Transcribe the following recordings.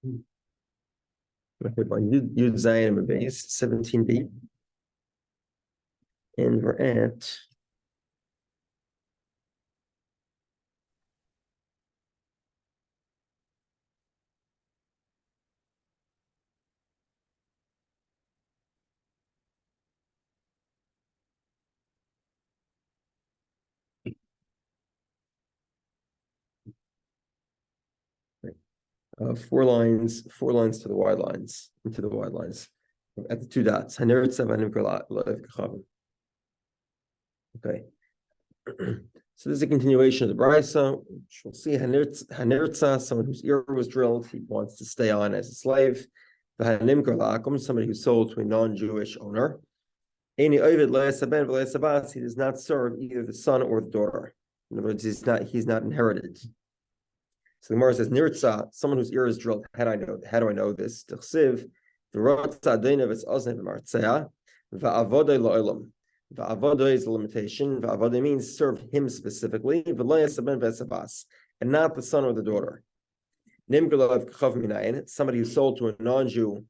Yud Zayin base 17b, and we're at four lines to the wide lines, into the wide lines at the two dots. Okay. So this is a continuation of the brisa, which we'll see. Hanertza, someone whose ear was drilled, he wants to stay on as a slave. Somebody who's sold to a non-Jewish owner. He does not serve either the son or the daughter. In other words, he's not inherited. So the Gemara says, Nirtza, someone whose ear is drilled. How do I know this? Va'avodah is the limitation. Va'avodah means serve him specifically, and not the son or the daughter. Somebody who's sold to a non-Jew.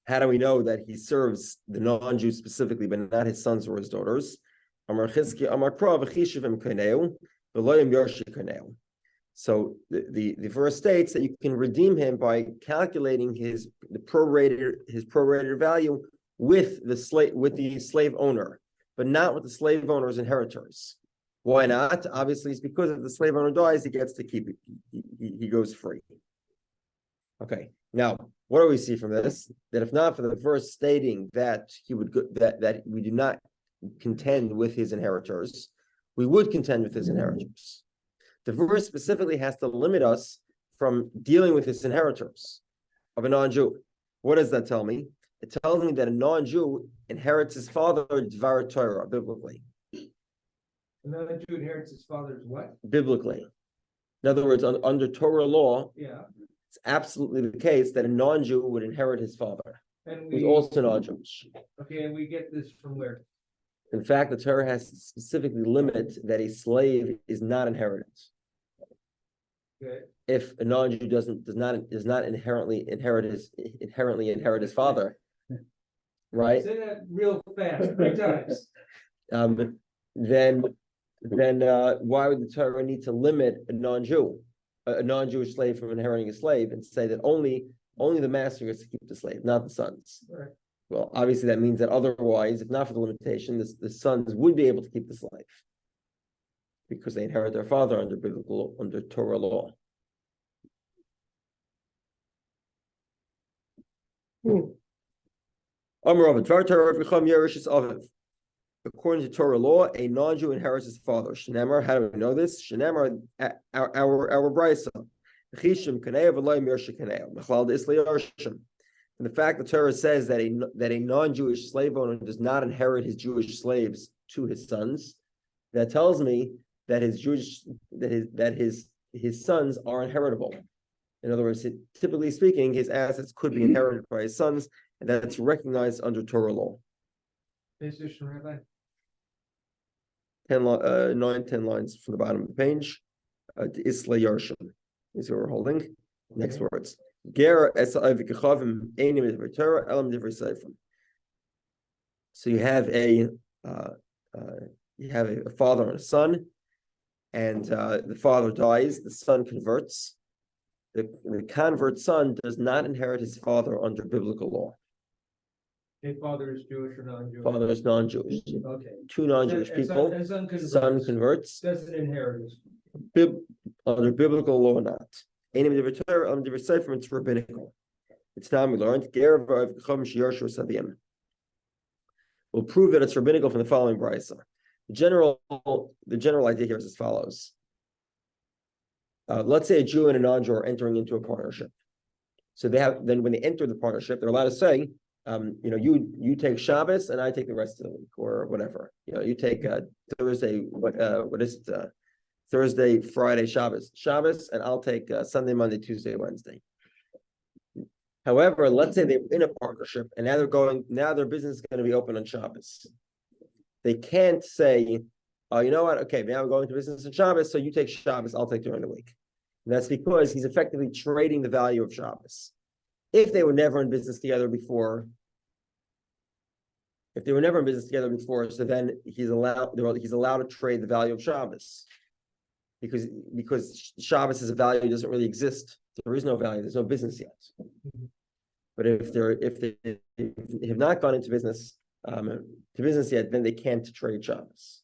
How do we know that he serves the non-Jew specifically, but not his sons or his daughters? So the verse states that you can redeem him by calculating his prorated value with the slave owner, but not with the slave owner's inheritors. Why not? Obviously, it's because if the slave owner dies, he gets to keep it. He goes free. Okay. Now, what do we see from this? That if not for the verse stating that that we do not contend with his inheritors, we would contend with his inheritors. The verse specifically has to limit us from dealing with his inheritors of a non-Jew. What does that tell me? It tells me that a non-Jew inherits his father Dvar Torah biblically. A non-Jew inherits his father's what? Biblically. In other words, under Torah law, it's absolutely the case that a non-Jew would inherit his father, who's also non-Jewish. Okay, and we get this from where? In fact, the Torah has to specifically limit that a slave is not inherited. Okay. If a non-Jew does not inherently inherit his father, right? Say that real fast, 3 times. Then why would the Torah need to limit a non-Jewish slave from inheriting a slave, and say that only the master gets to keep the slave, not the sons? Right. Well, obviously that means that otherwise, if not for the limitation, the sons would be able to keep the slave because they inherit their father under Torah law. According to Torah law, a non-Jew inherits his father. Shenemar, how do we know this? Shenemar, our brisa. And the fact that Torah says that a non-Jewish slave owner does not inherit his Jewish slaves to his sons, that tells me that his sons are inheritable. In other words, typically speaking, his assets could be inherited by his sons, and that's recognized under Torah law. 10 lines from the bottom of the page. Isla Yarshim is what we're holding. Okay. Next words. So you have a father and a son, and the father dies, the son converts. The convert son does not inherit his father under biblical law. His father is Jewish or non-Jewish? Father is non-Jewish. Okay. Two non-Jewish people. Son converts. Doesn't inherit. Under biblical law, not. It's rabbinical. It's time we learned. We'll prove that it's rabbinical from the following brisa. The general idea here is as follows. Let's say a Jew and a non-Jew are entering into a partnership. So then when they enter the partnership, they're allowed to say, you take Shabbos and I take the rest of the week, or whatever. You take Thursday. What is it? Thursday, Friday, Shabbos, and I'll take Sunday, Monday, Tuesday, Wednesday. However, let's say they're in a partnership and now their business is going to be open on Shabbos. They can't say, you know what? Okay, now we're going to business on Shabbos, so you take Shabbos, I'll take during the week. And that's because he's effectively trading the value of Shabbos. If they were never in business together before, so then he's allowed to trade the value of Shabbos. Because Shabbos is a value that doesn't really exist. There is no value, there's no business yet. But if they have not gone into business yet, then they can't trade Shabbos.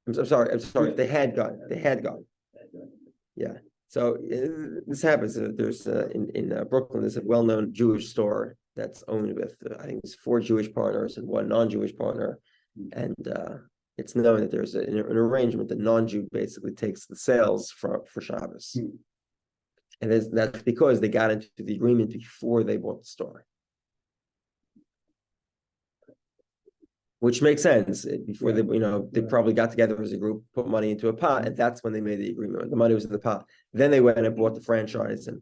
I'm sorry. If they had gone. Yeah. So this happens. There's in Brooklyn. There's a well-known Jewish store that's owned with I think it's 4 Jewish partners and 1 non-Jewish partner, and it's known that there's an arrangement that non-Jew basically takes the sales for Shabbos, and that's because they got into the agreement before they bought the store. Which makes sense. Before they probably got together as a group, put money into a pot, and that's when they made the agreement. When the money was in the pot, then they went and bought the franchise, and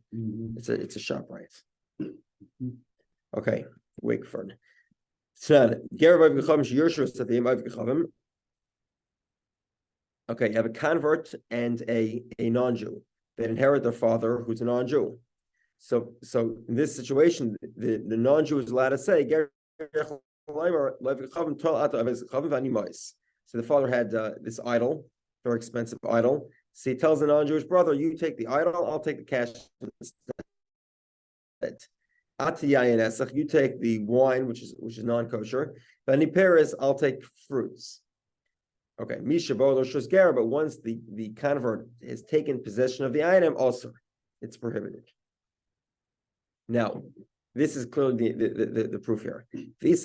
it's a shop right. Okay, Wakeford. Okay, you have a convert and a non-Jew. They inherit their father, who's a non-Jew. So in this situation, the non-Jew is allowed to say, so the father had this idol, very expensive idol. So he tells the non-Jewish brother, you take the idol, I'll take the cash instead. You take the wine, which is non-kosher. Bani Perez, I'll take fruits. Okay, Misha Bodo Shusgera, but once the convert has taken possession of the item, also it's prohibited. Now, this is clearly the proof here. If you'll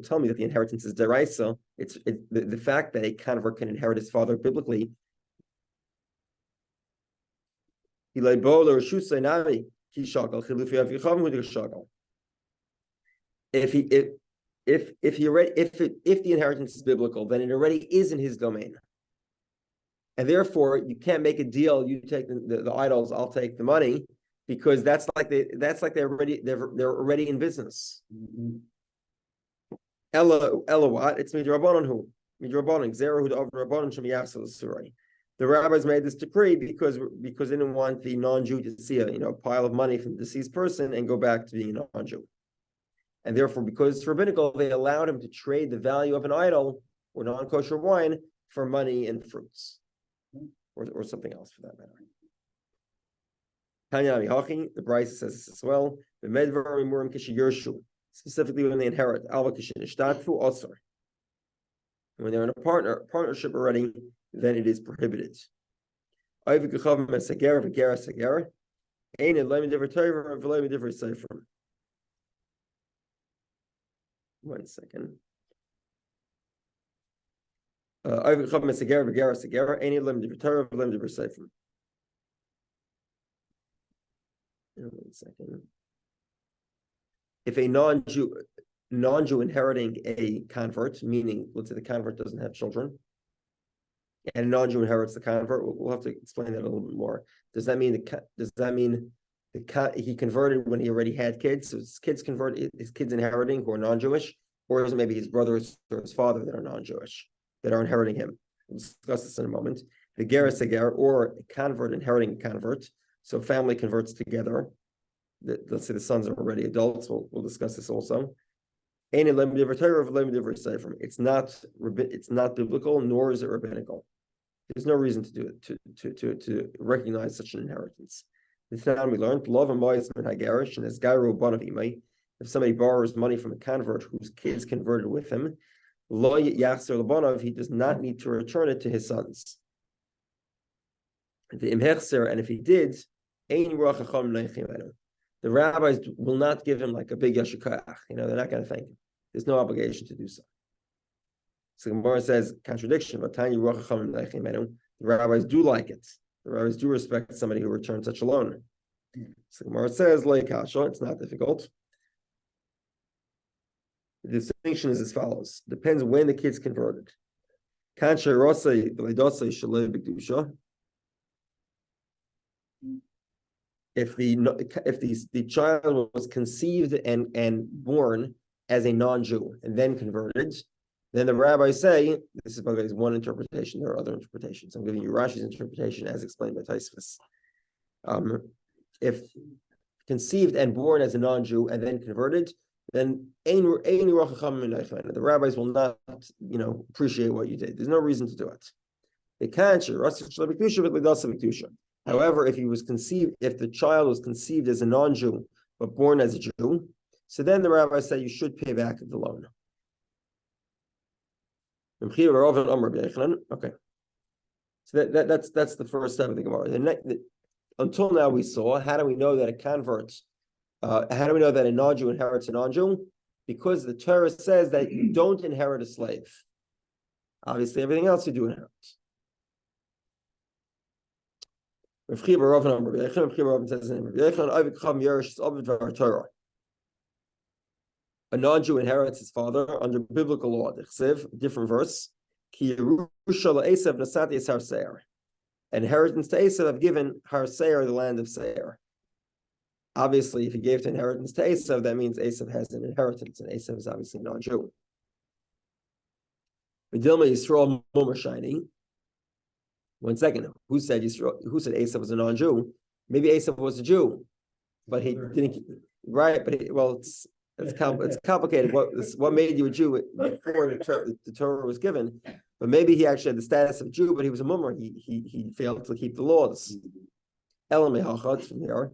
tell me that the inheritance is deraisa, it's the fact that a convert can inherit his father biblically. If the inheritance is biblical, then it already is in his domain, and therefore you can't make a deal. You take the idols, I'll take the money. Because that's like they're already in business. Ella what? It's midrabanan who? Midrabanan zeru rabbanan shem yasel surah. The rabbis made this decree because they didn't want the non-Jew to see a pile of money from the deceased person and go back to being a non-Jew. And therefore, because it's rabbinical, they allowed him to trade the value of an idol or non-kosher wine for money and fruits, or something else for that matter. The Bryce says this as well. Specifically when they inherit, when they're in a partnership already, then it is prohibited. 1 second. One second. If a non-Jew inheriting a convert, meaning let's say the convert doesn't have children, and a non-Jew inherits the convert, we'll have to explain that a little bit more. Does that mean he converted when he already had kids? So his kids inheriting who are non-Jewish, or is it maybe his brothers or his father that are non-Jewish that are inheriting him? We'll discuss this in a moment. The ger seger, or a convert inheriting a convert. So family converts together. Let's say the sons are already adults. We'll discuss this also. It's not biblical, nor is it rabbinical. There's no reason to do it to recognize such an inheritance. This now we learned love and hagarish, and as gairu banav imay. If somebody borrows money from a convert whose kids converted with him, lo yachzer lebanav, he does not need to return it to his sons. The imhechser, and if he did, the rabbis will not give him like a big yashikach. They're not going to thank him. There's no obligation to do so. So Gemara says contradiction. But the rabbis do like it. The rabbis do respect somebody who returns such a loan. So Gemara says it's not difficult. The distinction is as follows: depends when the kid's converted. If the child was conceived and born as a non-Jew and then converted, Then the rabbis say, this is by the way one interpretation, there are other interpretations. I'm giving you Rashi's interpretation as explained by Tosfos. If conceived and born as a non-Jew and then converted, then the rabbis will not, appreciate what you did. There's no reason to do it. They can't. However, if the child was conceived as a non-Jew but born as a Jew, so then the rabbis say you should pay back the loan. Okay, so that's the first step of the Gemara. Until now, we saw how do we know that a convert, how do we know that a non-Jew inherits a non-Jew? Because the Torah says that you don't inherit a slave. Obviously, everything else you do inherit. A non-Jew inherits his father under biblical law. Different verse. Inheritance to Esav have given Har Seir, the land of Seir. Obviously, if he gave inheritance to Esav, that means Esav has an inheritance, and Esav is obviously non-Jew. Vidilma Yisrael Momer Shiny. 1 second. Who said Esav was a non-Jew? Maybe Esav was a Jew, but he didn't. Right? But it's complicated. What made you a Jew before the Torah was given? But maybe he actually had the status of Jew, but he was a mummer. He failed to keep the laws. Elamei hachad from here.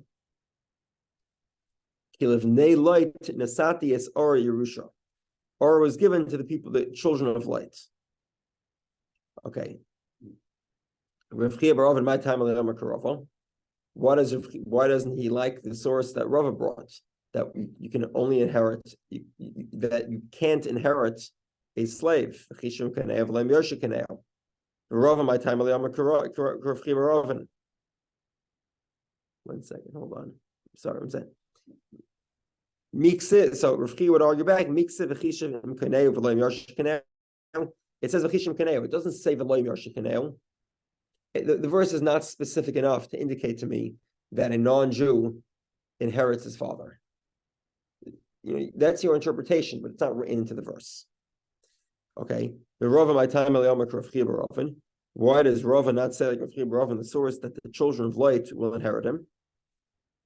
Kilivnei light nasati es or Yerusha. Or was given to the people, the children of light. Okay. Rav Chia Barav in my time why doesn't he like the source that Rava brought? That you can only inherit, that you can't inherit a slave. 1 second, hold on. Sorry, I'm saying. So Rav Chia would argue back. It says v'chishim kaneu. It doesn't say v'loim yarshe kaneu. The verse is not specific enough to indicate to me that a non-Jew inherits his father. That's your interpretation, but it's not written into the verse. Okay. The Rava my time why does Rava not say like Rav Chia Barav in the source that the children of light will inherit him?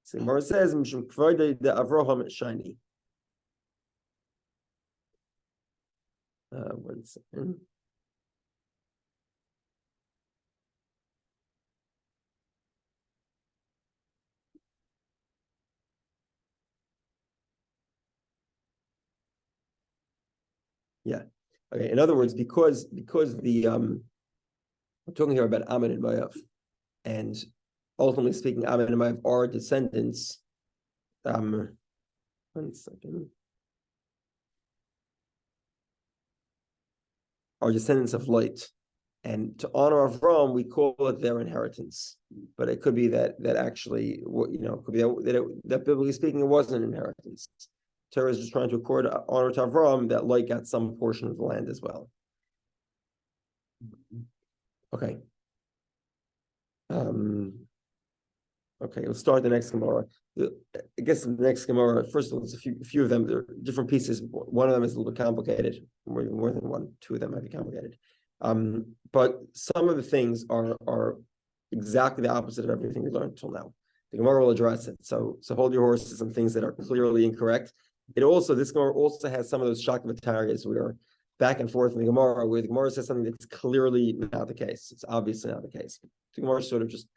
So Gemara says Avraham shiny. 1 second. Yeah. Okay. In other words, because the we're talking here about Ammon and Moav, and ultimately speaking, Ammon and Moav are descendants. 1 second. Are descendants of light, and to honor Avram, we call it their inheritance. But it could be that actually, could be that biblically speaking, it wasn't an inheritance. Torah is just trying to accord honor to Avram that light got some portion of the land as well. Okay. Okay, let's start the next Gemara. I guess the next Gemara, first of all, there's a few of them. There are different pieces. One of them is a little bit complicated. More than one. Two of them might be complicated. But some of the things are exactly the opposite of everything we learned until now. The Gemara will address it. So hold your horses on things that are clearly incorrect. This Gemara also has some of those shakvatarias where back and forth in the Gemara, where the Gemara says something that's clearly not the case. It's obviously not the case. The Gemara sort of just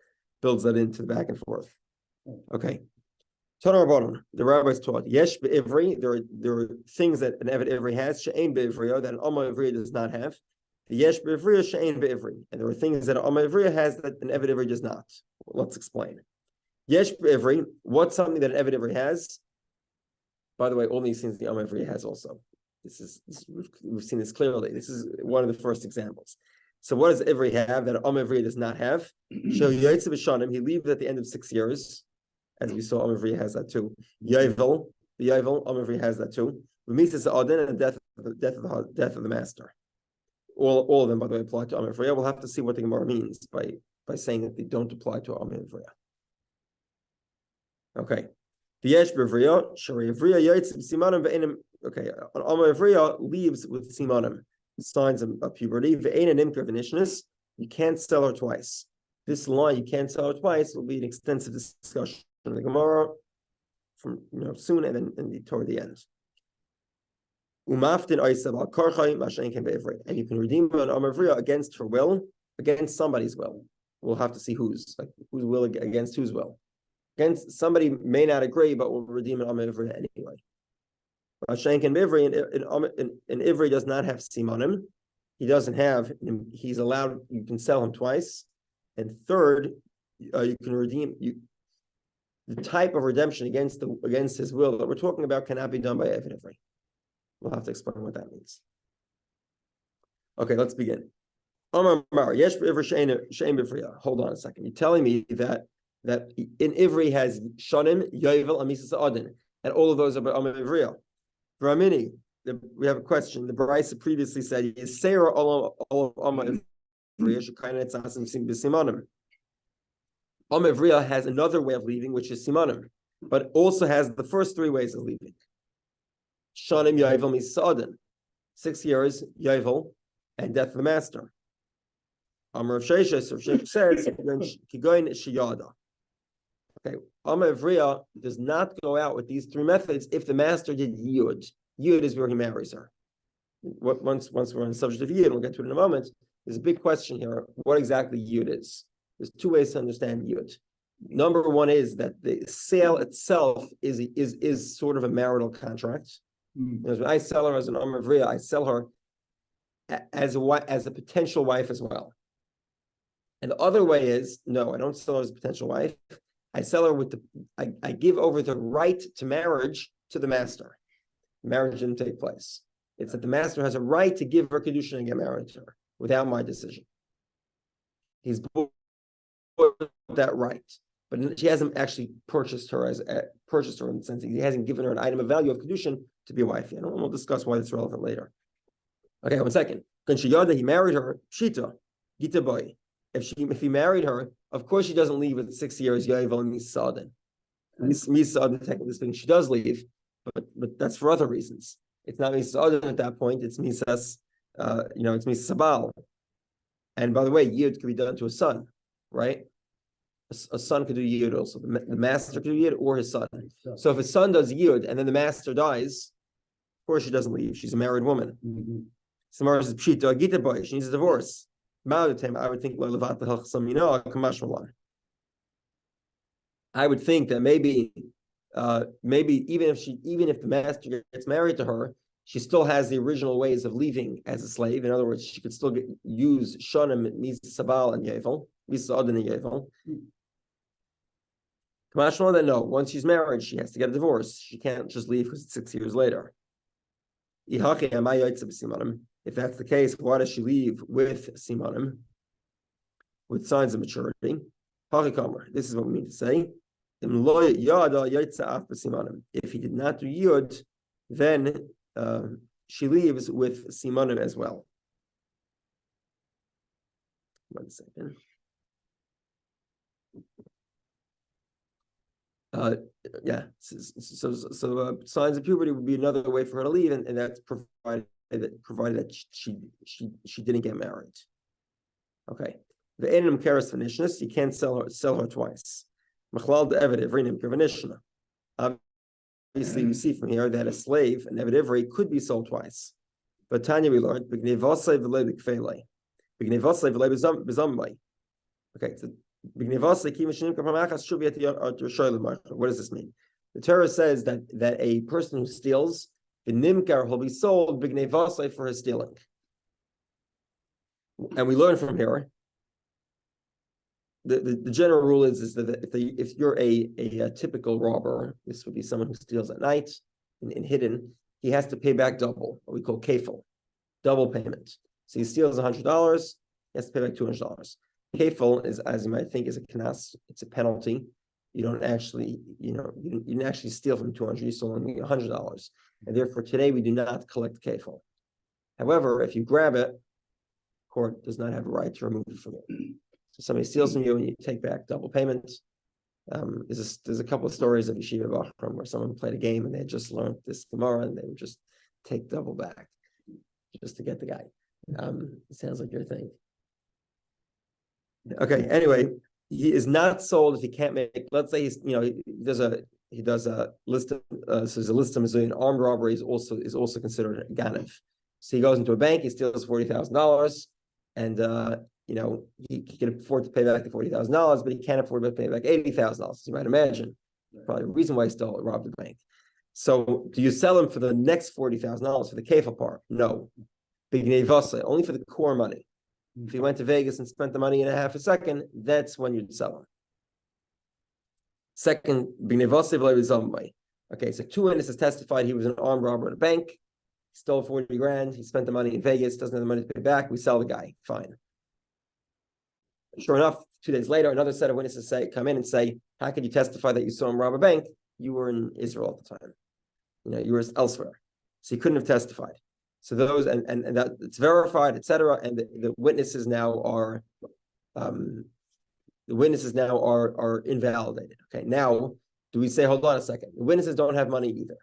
builds that into the back and forth. Okay. The rabbis taught, Yesh be'ivri, there are things that an Eved Ivri has, she'ein be'ivriyo, that an Amma Ivriya does not have. The Yesh be'ivriyo, she'ein be'ivri. And there are things that an Amma Ivriya has that an Eved Ivri does not. Let's explain. Yesh be'ivri, what's something that an Eved Ivri has? By the way, all these things the Amma Ivri has also. We've seen this clearly. This is one of the first examples. So what does Ivri have that Amma Ivri does not have? He leaves at the end of 6 years. As we saw, Amma Ivri has that too. Yovel, Amma Ivri has that too. Remises Adin and death of the master. All of them, by the way, apply to Amma Ivri. We'll have to see what the Gemara means by saying that they don't apply to Amma Ivri. Okay. V'yesh b'ivriya, shari ivriya yaitz b'simanim ve'enim. Okay, an Amma Ivriya leaves with simanim. signs of puberty. You can't sell her twice. This line, you can't sell her twice, will be an extensive discussion in the Gemara from soon and then toward the end. And you can redeem an amavriya against her will, against somebody's will. We'll have to see whose will against whose will. Against somebody may not agree, but will redeem an amavriya anyway. Mashenk and Ivri, and Ivri does not have simanim. He doesn't have. He's allowed. You can sell him twice, and third, you can redeem. The type of redemption against his will that we're talking about cannot be done by Eved Ivri. We'll have to explain what that means. Okay, let's begin. Hold on a second. You're telling me that in Ivri has Shanim, Yovel, and Misas Adin, and all of those are Amar Ivriya. Ramini, we have a question. The Baraisa previously said Yisera all Amar Ivriya Shekainet Zasim Sim B'Simanim. Amar Ivriya has another way of leaving, which is Simanim, but also has the first three ways of leaving. Shanim, Yovel, Misas Adin, 6 years, Yovel, and death of the master. Amar of Sheshes says Kigoin Shiyada. Okay, Amar Ivriya does not go out with these three methods if the master did Yud. Yud is where he marries her. Once we're on the subject of Yud, we'll get to it in a moment. There's a big question here: what exactly Yud is? There's two ways to understand Yud. Number one is that the sale itself is sort of a marital contract. When I sell her as an Amar Ivriya, I sell her as a potential wife as well. And the other way is, no, I don't sell her as a potential wife. I sell her I give over the right to marriage to the master. Marriage didn't take place. It's that the master has a right to give her Kiddushin and get married to her without my decision. He's bought that right, but she hasn't actually purchased her in the sense that he hasn't given her an item of value of Kiddushin to be a wife. And we'll discuss why that's relevant later. Okay, 1 second. When he married her, Pshita, Gita boy. If he married her, of course she doesn't leave with 6 years, Yovel and Misadin. Misadin, technically speaking, she does leave, but that's for other reasons. It's not Misadin at that point, it's Misas, it's Misabal. And by the way, Yud could be done to a son, right? A son could do Yud also. The master could do Yud or his son. So if his son does Yud and then the master dies, of course she doesn't leave. She's a married woman. Samara says, Pshita, Gita boy, she needs a divorce. I would think I would think that maybe even if the master gets married to her, she still has the original ways of leaving as a slave. In other words, she could still use Shanim, Misabal, and Yovel, Misadin and Yovel. Kamashma that no, once she's married, she has to get a divorce. She can't just leave because it's 6 years later. If that's the case, why does she leave with simanim, with signs of maturity? This is what we mean to say. If he did not do yud, then she leaves with simanim as well. 1 second. So signs of puberty would be another way for her to leave, and that's provided that she didn't get married. Okay. The enim keres v'nishnas, you can't sell her twice. Machlal de'eved ivrinim k'v'nishna. Obviously, we see from here that a slave, an eved ivri, could be sold twice. But Tanya we learned b'gnevasei v'lei b'kfeilei, b'gnevasei v'lei b'zambay. Okay. So what does this mean? The Torah says that a person who steals, the nimkar, will be sold b'gnevasei for his stealing. And we learn from here, the general rule is that if you're a typical robber, this would be someone who steals at night and hidden, he has to pay back double, what we call kefil, double payment. So he steals $100, he has to pay back $200. Kefil is, as you might think, is a knas. It's a penalty. You don't actually, you didn't actually steal from $200. You stole only $100, and therefore today we do not collect kefil. However, if you grab it, court does not have a right to remove it from you. So somebody steals from you and you take back double payment. There's a couple of stories of Yeshiva Bachram where someone played a game and they had just learned this Gemara and they would just take double back just to get the guy. It sounds like your thing. Okay, anyway, he is not sold if he can't make, let's say he does a list of so there's a list of an armed robbery is also considered a ganav. So he goes into a bank, he steals $40,000, and he can afford to pay back the $40,000, but he can't afford to pay back $80,000. You might imagine, probably the reason why he robbed the bank. So do you sell him for the next $40,000 for the kefil part? No, only for the core money. If he went to Vegas and spent the money in a half a second, that's when you'd sell him. Second, okay, so two witnesses testified he was an armed robber at a bank. He stole 40 grand. He spent the money in Vegas, doesn't have the money to pay back. We sell the guy. Fine. Sure enough, 2 days later, another set of witnesses come in and say, how could you testify that you saw him rob a bank? You were in Israel at the time. You were elsewhere. So you couldn't have testified. So those, and that it's verified, etc. And the witnesses now are invalidated. Okay, now do we say, hold on a second, the witnesses don't have money either.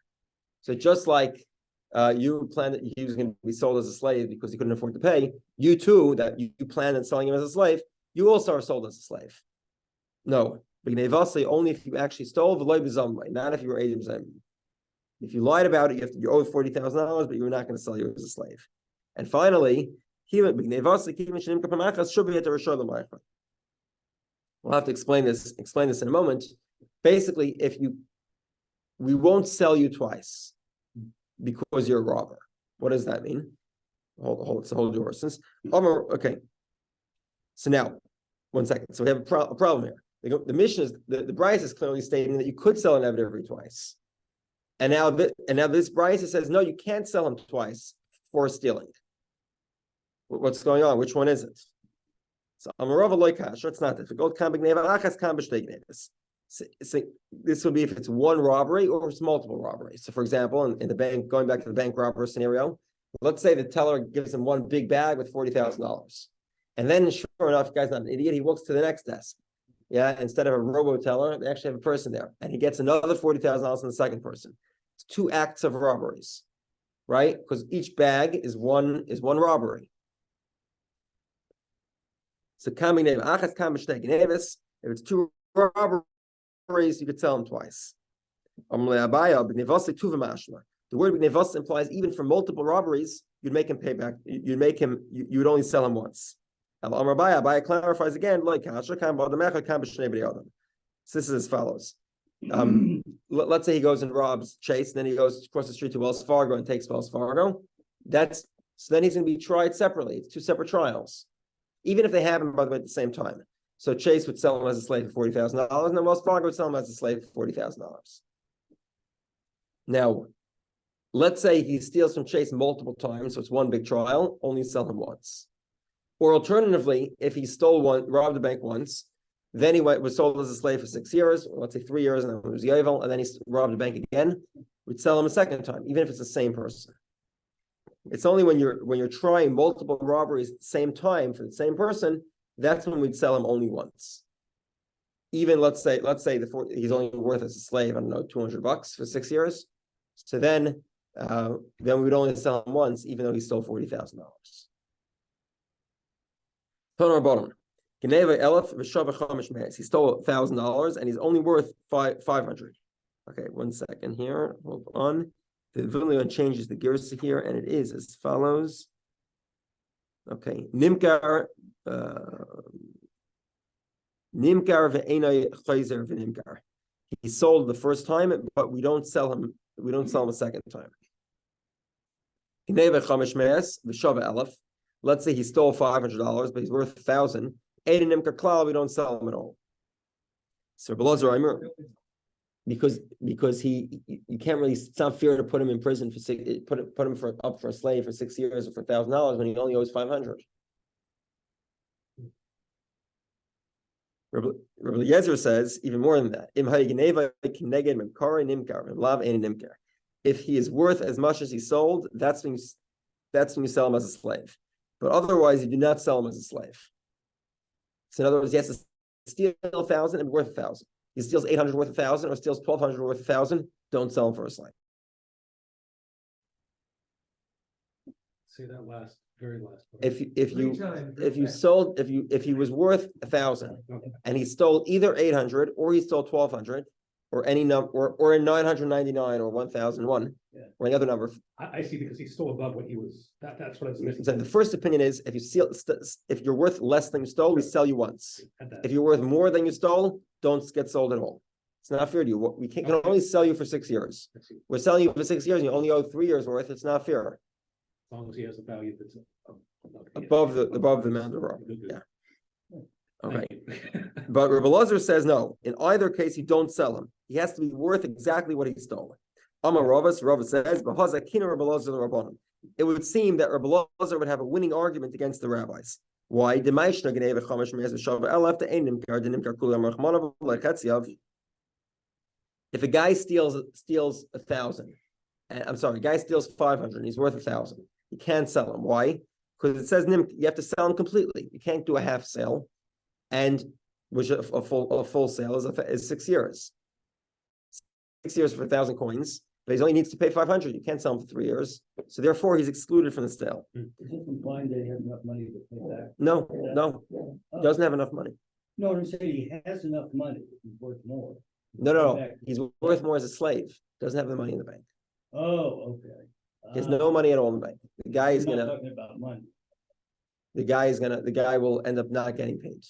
So just like you planned that he was going to be sold as a slave because he couldn't afford to pay, you too, that you planned on selling him as a slave, you also are sold as a slave. No, only if you actually stole, not if you were aiding them. If you lied about it, you owe $40,000, but you were not going to sell you as a slave. And finally, we'll have to explain this in a moment. Basically, we won't sell you twice because you're a robber. What does that mean? Hold your horses. Okay. So now, 1 second. So we have a problem here. The mission is the Bryce is clearly stating that you could sell an Eved every twice. And now this Bryce says, no, you can't sell him twice for stealing. What's going on? Which one is it? So it's not difficult. So this would be if it's one robbery or it's multiple robberies. So for example, in the bank, going back to the bank robber scenario, let's say the teller gives him one big bag with $40,000. And then sure enough, the guy's not an idiot, he walks to the next desk. Yeah, instead of a robo-teller, they actually have a person there. And he gets another $40,000 from the second person. It's 2 acts of robberies, right? Because each bag is one robbery. So if it's 2 robberies, you could sell them twice. The word b'nevos implies even for multiple robberies, you'd make him pay back. You would only sell him once. Abaye clarifies again, so this is as follows. Let's say he goes and robs Chase, and then he goes across the street to Wells Fargo and takes Wells Fargo. So then he's going to be tried separately. It's 2 separate trials, even if they happen, by the way, at the same time. So Chase would sell him as a slave for $40,000, and then Wells Fargo would sell him as a slave for $40,000. Now, let's say he steals from Chase multiple times, so it's one big trial, only sell him once. Or alternatively, if he robbed the bank once, then he was sold as a slave for 6 years, or let's say 3 years, and then it was Yovel, and then he robbed the bank again, we'd sell him a second time, even if it's the same person. It's only when you're trying multiple robberies at the same time for the same person, that's when we'd sell him only once. Even let's say he's only worth as a slave, I don't know, $200 for 6 years. So then we would only sell him once, even though he stole $40,000. Bottom. He stole $1,000 and he's only worth $500. Okay, 1 second here. Hold on. The Folio changes the gears here, and it is as follows. Okay, Nimkar ve'enai chayzer v'nimkar. He sold the first time, but we don't sell him. We don't sell him a second time. Let's say he stole $500, but he's worth $1,000. We don't sell him at all. So because you can't really, it's not fair to put him in prison for put him up for a slave for 6 years or for $1,000 when he only owes $500. Rabbi Yezer says even more than that. If he is worth as much as he sold, that's when you sell him as a slave. But otherwise, you do not sell him as a slave. So in other words, he has to steal 1,000 and be worth 1,000. He steals 800 worth 1,000 or steals 1,200 worth 1,000. Don't sell him for a slave. Say that last very last part. if you times. sold, if he was worth 1,000 Okay. and he stole either 800 or he stole 1,200 or any number or in 999 or 1,001 Yeah. or any other number. I see, because he's still above what he was, that's what I was missing. So the first opinion is if you're worth less than you stole, we sell you once. At that. If you're worth more than you stole, don't get sold at all. It's not fair to you. We can only sell you for 6 years. I see. As We're selling you for 6 years and you only owe 3 years worth. It's not fair. long as he has a value that's Above the amount of raw. Good, good. Yeah. Okay. Thank you. But Rabbi Lazar says no. In either case, you don't sell him. He has to be worth exactly what he stole. Amar Ravas, Rava says, it would seem that Rabbi Lazar would have a winning argument against the rabbis. Why? If a guy steals 1,000, I'm sorry, a guy steals 500, he's worth 1,000. You can't sell him. Why? Because it says you have to sell him completely. You can't do a half sale, and which a full sale is 6 years. 6 years for 1,000 coins, but he only needs to pay 500. You can't sell him for 3 years, so therefore he's excluded from the sale. Is this implying that he has enough money to pay back? No, he doesn't have enough money. No, I'm saying he has enough money, he's worth more. No. He's worth more as a slave. Doesn't have the money in the bank. Oh, okay. He has no money at all in the bank. The guy is He's not gonna. talking about money. The guy will end up not getting paid.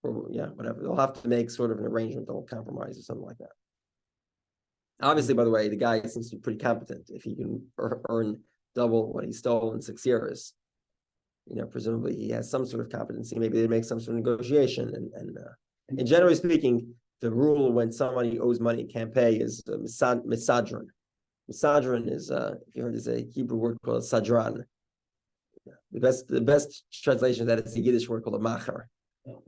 Or yeah, whatever. They'll have to make sort of an arrangement, they'll compromise or something like that. Obviously, by the way, the guy seems to be pretty competent. If he can earn double what he stole in 6 years, presumably he has some sort of competency. Maybe they make some sort of negotiation. And generally speaking, the rule when somebody owes money and can't pay is misadron. Misadron is, if you heard, is a Hebrew word called sadran. The best translation of that is the Yiddish word called a macher.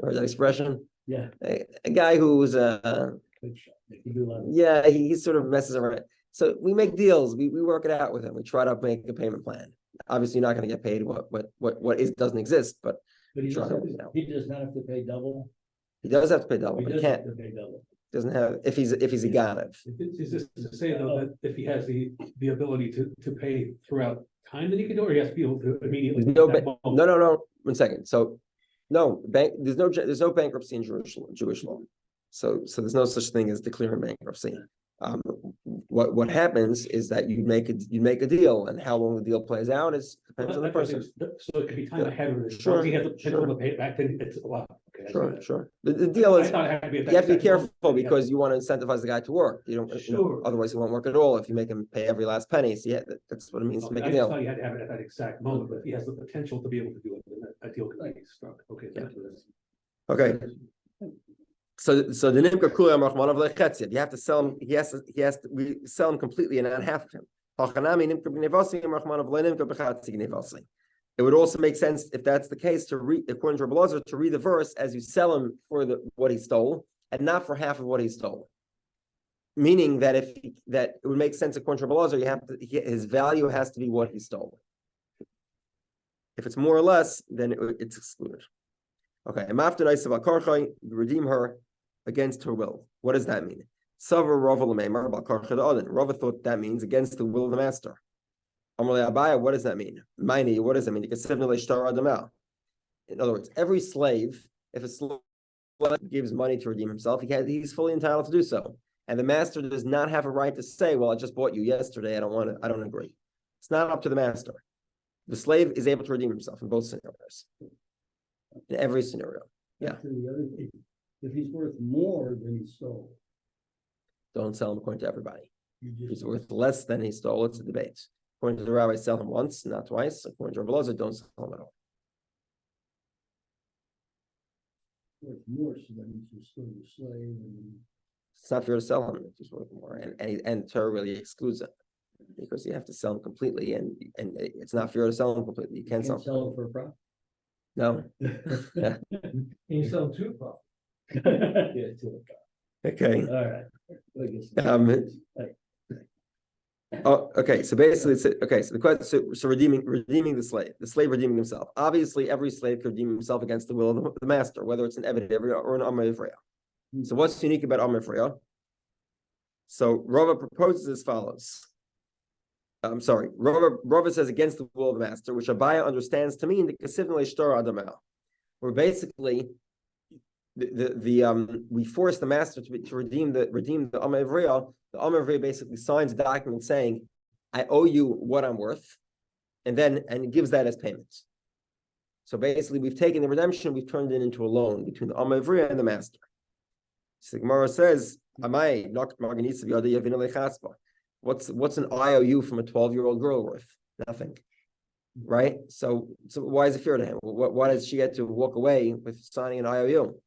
Heard that expression? Yeah. A guy who's Good shot. You do a lot of- yeah, he sort of messes around. So we make deals. We work it out with him. We try to make a payment plan. Obviously, you're not going to get paid what doesn't exist, but But he try does, to, you know. he does not have to pay double. he does have to pay double. He But he does can't. have to pay double. Doesn't have if he's a ganav. Is this to say though that if he has the ability to pay throughout time, that he can do, or he has to be able to immediately? There's no, at that moment? no. 1 second. So, no there's no bankruptcy in Jewish law. So there's no such thing as declaring bankruptcy. What happens is that you make a deal, and how long the deal plays out depends on the person. So it could be time ahead of it. Sure, Once he has the potential sure. to pay it back, then it's a lot. Okay, I see that. Sure. The deal I is thought it had to be at that you have to be exact moment. careful because you want to incentivize the guy to work. You don't, Sure. otherwise he won't work at all if you make him pay every last penny. So yeah, that's what it means to make I a just deal. thought you had to have it at that exact moment, but if he has the potential to be able to do it, then that deal could be struck. Okay, thank you. Okay. So the nimka kula marchmanav lechetziv. You have to sell him. He has to. We sell him completely and not half of him. It would also make sense if that's the case to read, according to Rabbi Lazar, to read the verse as you sell him for what he stole and not for half of what he stole. Meaning that that it would make sense according to Rabbi Lazar, his value has to be what he stole. If it's more or less, then it's excluded. Okay, you redeem her against her will. What does that mean? Rava thought that means against the will of the master. What does that mean? What does that mean? In other words, every slave, if a slave gives money to redeem himself, he's fully entitled to do so. And the master does not have a right to say, well, I just bought you yesterday. I don't agree. It's not up to the master. The slave is able to redeem himself in both scenarios. In every scenario. Yeah. If he's worth more than he stole. Don't sell him according to everybody. You If just he's worth less than he stole, it's a debate. According to the rabbi, sell him once, not twice. According to Rabbi Lazar, don't sell him at all. worth more, so that means you're still a slave and. It's not fair to sell him if he's worth more, and Torah really excludes it because you have to sell him completely, and it's not fair to sell him completely. You can't sell him. Sell him for a profit. No. Yeah. Can you sell two profit? Yeah, to a profit. Okay. All right. I guess. Okay. So basically, So the question, so redeeming the slave redeeming himself. Obviously, every slave can redeem himself against the will of the master, whether it's an Eved or an Amar Yifreya. So what's unique about Amar Yifreya? So Rava proposes as follows. I'm sorry. Rava says against the will of the master, which Abaya understands to mean the kasivnei shtar adamah, where basically we force the master to redeem the Amar Ivriya. The Amar Ivriya basically signs a document saying, "I owe you what I'm worth," and gives that as payment. So basically, we've taken the redemption, we've turned it into a loan between the Amar Ivriya and the master. So the Gemara says, What's an IOU from a 12-year-old girl worth? Nothing, right? So why is it fair to him? Why does she get to walk away with signing an IOU?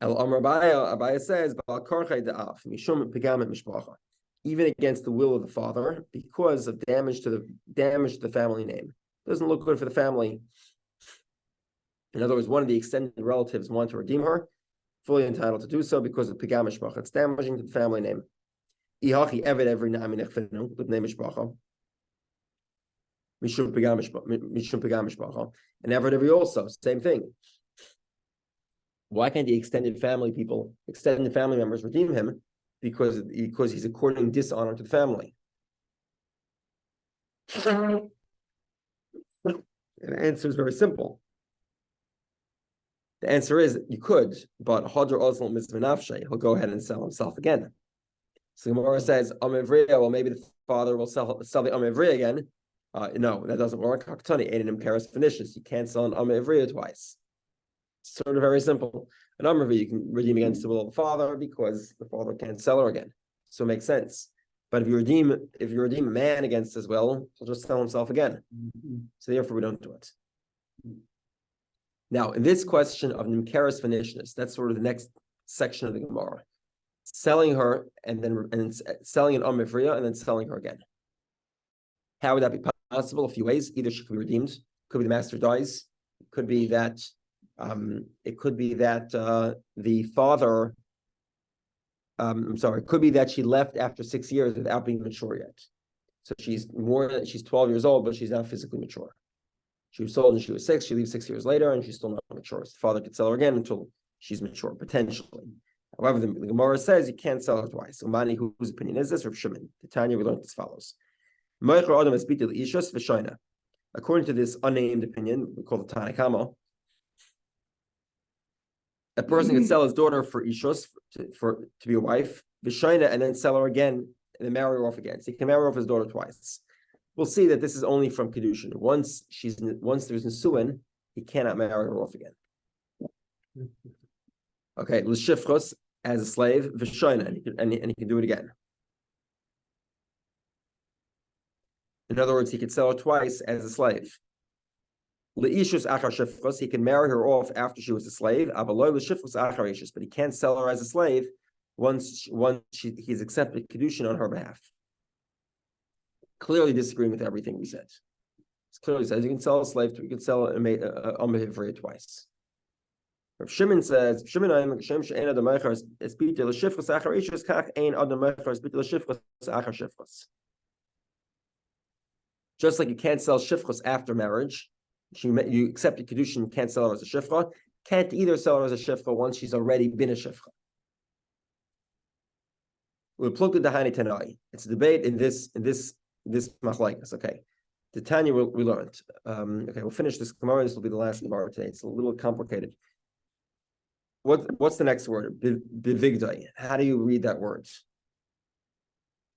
Abaya says, even against the will of the father, because of damage to the family name. Doesn't look good for the family. In other words, one of the extended relatives want to redeem her, fully entitled to do so because of Pigam Mishpacha. It's damaging to the family name. Ihachi Eved every Naminech with name Mishpacha. Mishum Pigam Mishpacha. And Eved every also, same thing. Why can't the extended family members redeem him? Because he's according dishonor to the family. And the answer is very simple. The answer is you could, but Hadr Oslam Mizvanafshe, he'll go ahead and sell himself again. So Gemara says, Amivriya, well, maybe the father will sell the Amivriya again. No, that doesn't work. Haktani, Aiden Karis finishes. You can't sell an Amivriya twice. It's sort of very simple. An Amivriya you can redeem against the will of the father because the father can't sell her again. So it makes sense. But if you redeem a man against his will, he'll just sell himself again. So therefore we don't do it. Now, in this question of Nimkeres Phoenicians, that's sort of the next section of the Gemara. Selling her and selling an Amivriya and then selling her again. How would that be possible? A few ways. Either she could be redeemed, could be the master dies, it could be that the father it could be that she left after 6 years without being mature yet. So she's 12 years old, but she's not physically mature. She was sold when she was 6, she leaves 6 years later, and she's still not mature. So the father could sell her again until she's mature, potentially. However, the Gemara says you can't sell her twice. So Mani, whose opinion is this? Rav Shimon. The Tanya, we learned as follows. According to this unnamed opinion, we call it Tanakama, a person can sell his daughter for Ishus, to be a wife, Vishaina, and then sell her again, and then marry her off again. So he can marry off his daughter twice. We'll see that this is only from Kiddushin. Once there's Nisuin, he cannot marry her off again. Okay, L'shifchos as a slave, Vishaina, and he can do it again. In other words, he could sell her twice as a slave. Leishus achar shifchos, he can marry her off after she was a slave. Abaloi l'shifchos achar ishus, but he can't sell her as a slave once he's accepted Kiddushin on her behalf. Clearly disagreeing with everything we said. It clearly says you can sell a slave, you can sell a Amivriya twice. Rav Shimon says, just like you can't sell shifchos after marriage, you accept a Kiddushin, you can't sell her as a shifcha, can't either sell her as a shifcha once she's already been a shifcha. We plugged the Dahani Tanai. It's a debate in this machlaikas. Okay, the Tanya we learned. Okay, we'll finish this Gemara. This will be the last Gemara today. It's a little complicated. What's the next word? Bivigdai. How do you read that word?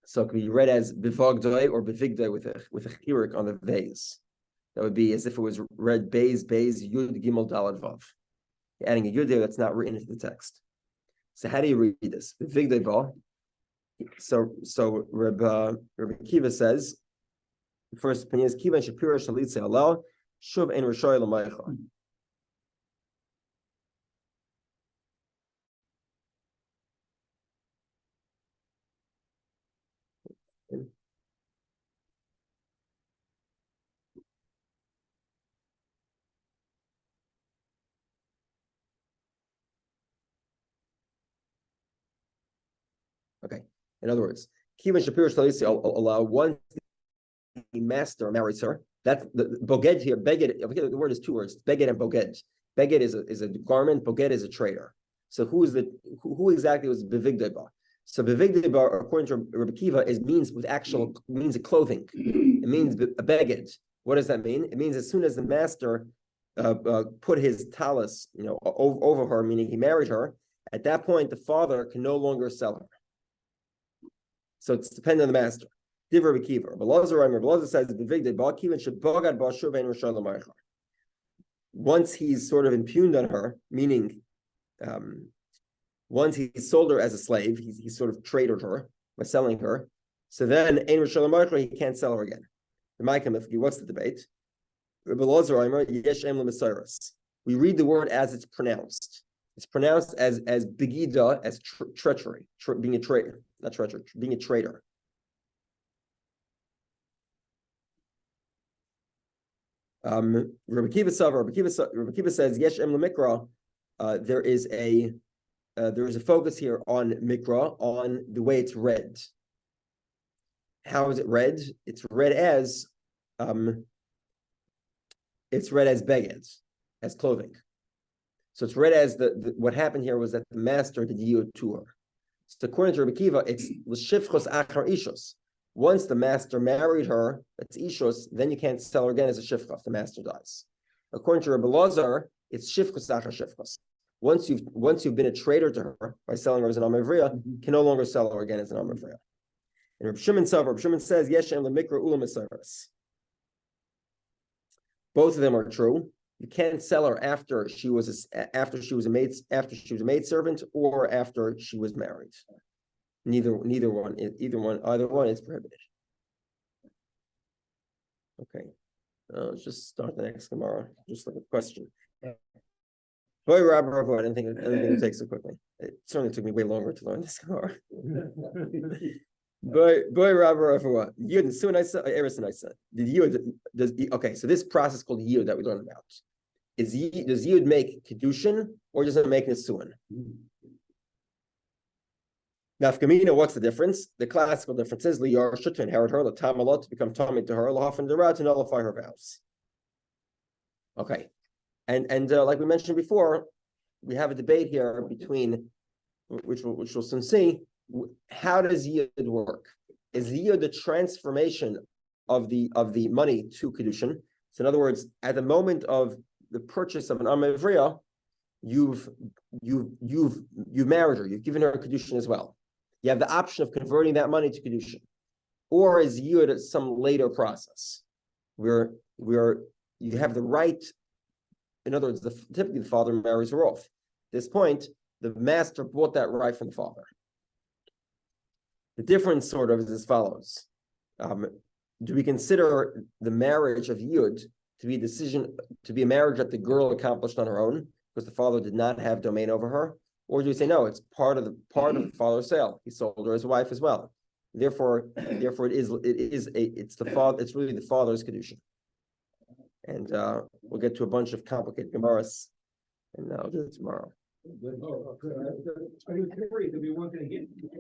So it can be read as bivagdai or bivigdai with a chirik on the vase. That would be as if it was read beis yud gimel dalad vav. You're adding a yud there that's not written into the text. So how do you read this? Bivigdai ba. So Rabbi Kiva says, the first opinion is Kiva and Shapira Shalitze Allah Shuv Ein Rishoy L'Maycha. Okay. In other words, Kiva and Shapira Shalitze Allah, once the master marries her, that's the boged here. Beged, okay, the word is two words: beged and boged. Beged is a garment. Boged is a trader. So who exactly was bevigdeba? So bevigdei bar, according to Rabbi Kiva, means a clothing. It means a baggage. What does that mean? It means as soon as the master put his talus, over her, meaning he married her, at that point the father can no longer sell her. So it's dependent on the master. Div Rabbi Kiva. Rabbi Lazar says bevigdei bar kiva shebagad bar shuvein rishon l'maycha. Once he's sort of impugned on her, meaning once he sold her as a slave, he sort of traded her by selling her. So then, he can't sell her again. What's the debate? We read the word as it's pronounced. It's pronounced as begida, as treachery, being a traitor, not treachery, being a traitor. Rabbi Kiva says, Yesh em lemikra. There is a focus here on mikra, on the way it's read. How is it read? It's read as beged, as clothing. So it's read as what happened here was that the master did yiyud to her. So according to Rabbi Kiva, it's l'shifchos achar ishos. Once the master married her, that's ishos, then you can't sell her again as a shifcha if the master dies. According to Rabbi Lazar, it's shifchos achar shifchos. Once you've been a traitor to her by selling her as an amavriya, can no longer sell her again as an amavriya. And Rabbi Shimon says, Yeshem lemikra ula mesaras. Both of them are true. You can't sell her after she was a maidservant or after she was married. Either one is prohibited. Okay, let's just start the next Gemara. Just like a question. Boy, Robert, I didn't think it takes so quickly. It certainly took me way longer to learn this Gemara. Boy, Robert, what? Yud and soon I said, Erison I said. Okay, so this process called Yud that we learned about. Does Yud make Kiddushin or does it make Nesuin? Nafkamina, what's the difference? The classical difference is Liyarsha to inherit her, Latamalot to become Tommy to her, Lahafan Dera to nullify her vows. Okay. And like we mentioned before, we have a debate here between which we'll soon see. How does Yud work? Is Yud the transformation of the money to Kiddushin? So in other words, at the moment of the purchase of an Amavriya, you've married her, you've given her a Kiddushin as well. You have the option of converting that money to Kiddushin. Or is Yud some later process where you have the right, in other words, typically the father marries her off. At this point, the master bought that right from the father. The difference sort of is as follows. Do we consider the marriage of Yud to be a marriage that the girl accomplished on her own because the father did not have domain over her? Or do we say no, it's part of the father's sale. He sold her as a wife as well. Therefore it's really the father's Kiddushin. And we'll get to a bunch of complicated Gemaras, and I'll do it tomorrow. Are you worried that we weren't going to get